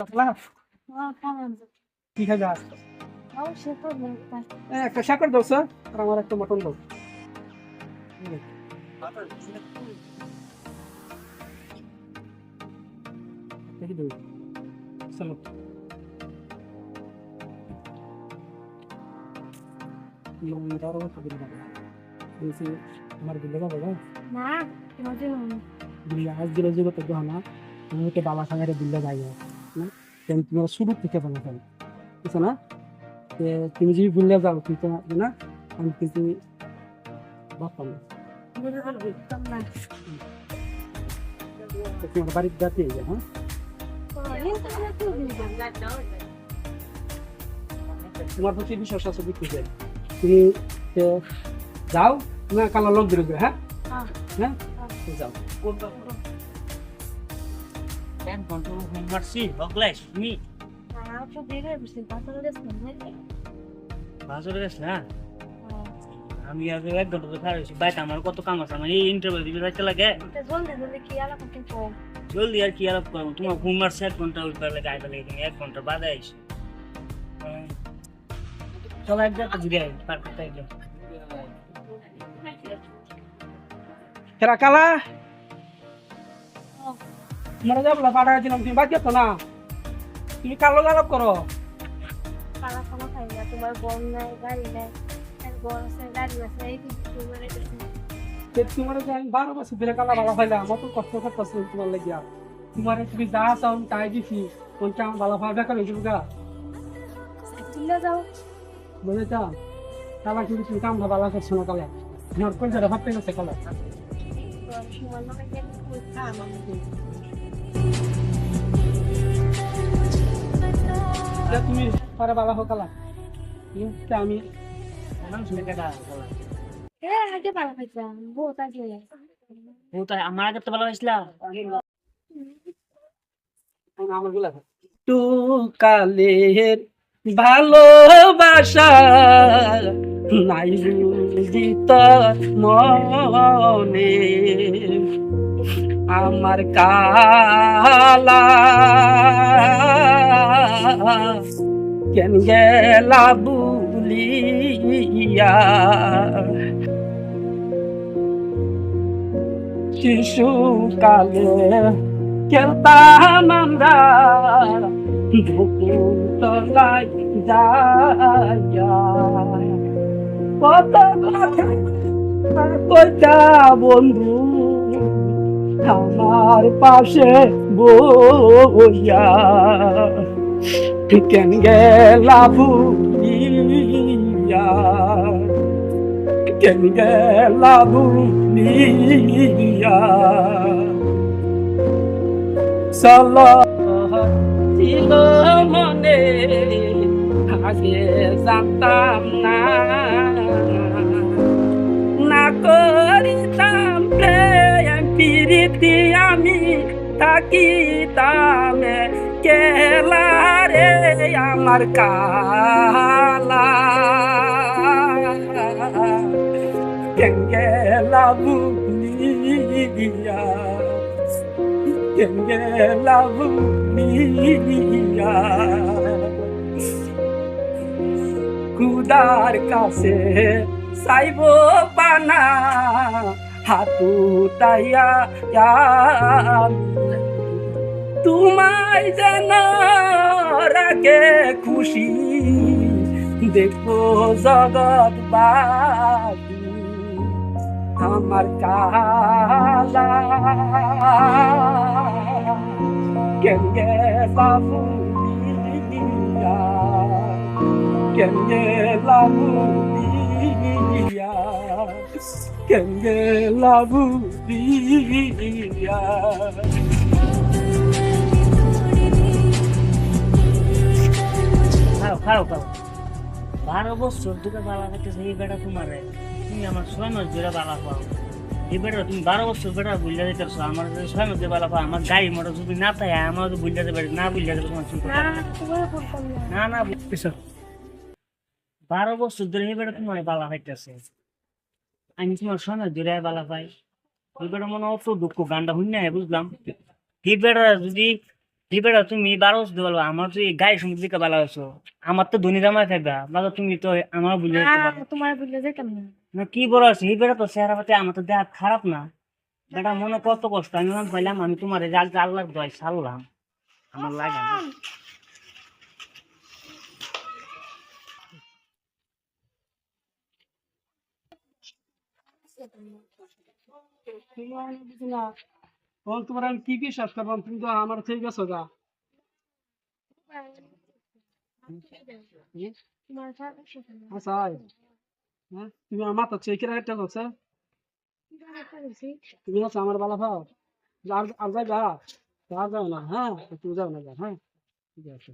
পাতলা কি খাবে একটা শাকর দাও স্যার আর আমার একটা মটন দাও চলো আমার বিল্লে পাবো না মজা নেই বিল্লে আজ দিলে যে তো না তুমি তো বাবা সাঙ্গারে বিল্লে যাই না তুমি শুরু থেকে বানা খাই বুঝছো না তুমি যদি বিল্লে যাও কিন্তু না আমি কিন্তু বাপাম তোমার বাড়ির যাতে হ্যাঁ তোমার প্রতি বিশ্বাস আছে বিক্রি যায় তুমি যাও না কালো লোক বেরোবে হ্যাঁ হ্যাঁ যাও আমি আগে 1 ঘন্টা তো খারাপ হয়েছি বাইতে আমার কত কাম আছে আমার এই ইন্টারভিউ দিতে যাইতে লাগে জলদি আর কি আলাপ করবো তোমার ঘুম মারছে 1 ঘন্টা উঠবার লাগে আইতে লাগে তুমি 1 ঘন্টা বাদে আইসি চলো এক জায়গা ঘুরে আই পার করতে আইলে কেরা কালা তোমার যাবলা পাড়া দিলাম তুমি বাদ যেত না তুমি কালো আলাপ করো কালা খানা খাই না তোমার বন নাই গাড়ি নাই বড় আছে গাড়ি আছে এই তোমার আমি 12 বছর ধরে কালা ভালো পাইলাম আমার তো কষ্ট করতেছে তোমার লাগিয়া তোমার তুমি যা চাও তাই দিছি কোনটা আমার ভালো ভাবে কালো যুগা চিল্লা যাও বুঝে চাও কালা কিন্তু তুমি কাম ভালো করছো না কালা তোমার কোন জায়গা ভাবতে গেছে কালা তুমি পরে ভালো হোক কালা আমি আগে ভালো পাইছিলাম বহুত আগে আমার আগে তো ভালো হয়েছিল টু কালের ভালোবাসা নাই বুঝিত মনে আমার কালা কেন গেলা বুলিয়া শিশুকালে খেলতাম আমরা বকুল তলায় যাইয়া কত কথা কইতা বন্ধু আমার পাশে বইয়া কেন গেলা ভুলিয়া কেন গেলা ভুলিয়া চলো ছিল মনে আগে জানতাম না না করিতাম প্রেম প্রীতি আমি থাকিতাম কেলা রে আমার কালা গেলা বুলিয়া গেলা বুলিয়া খুদার কাছে চাইব পানা হাতু তাইয়া তোমায় যেন রাখে খুশি দেখো জগৎবাসী আমার কালা কেন গেলা বুলিয়া কেন গেলা বুলিয়া কেন গেলা বুলিয়া খাও 12 বছর ধরে বালা খাইতেছে এই বেটা তোমার তুমি আমার 6 মাস ধরে বালা খাও এই বেটা তুমি 12 বছর বেটা বুঝলা দিতেছো আমার 6 মাস ধরে বালা খাও আমার গাড়ি মোটর যদি না তাই আমার তো বুঝলা দেবে না বুঝলা দেবে তোমার চিন্তা না না বুঝছো 12 বছর ধরে এই বেটা তোমার বালা খাইতেছে আমি তোমার 6 মাস ধরে বালা পাই এই বেটা মনে অত দুঃখ গানটা শুনে বুঝলাম এই বেটা যদি এই বেটা তুমি 12 বছর দিয়ে বলবা আমার তো এই গায়ে সমুদ্র দিকে ভালো আছো, আমার তো ধনী জামাই থাকবা বাবা, তুমি তো আমার বুঝে যেতে পারো তোমার বললে যেতাম না। না। কি বড় আছে এই বেটা তো চেহারা পাতে আমার তো দেহ খারাপ না। বেটা মনে কত কষ্ট, আমি মনে পাইলাম আমি তোমার আল্লাহর দয় সারলাম, আমার লাগে না। তুমি আমি বুঝি না, তখন তোমার আমি কি বিশ্বাস করলাম, তুমি তো আমার থেকে গেছো গা। হুম? তোমার সাথে সাথে না। আচ্ছা হ্যাঁ, তুমি আমার মাথা চেয়ে রাখতে করছে, তুমি আছো আমার বালা ভাও, আর আর যাইবা, আর যাও না, হ্যাঁ তুমি যাও না, হ্যাঁ ঠিক আছে।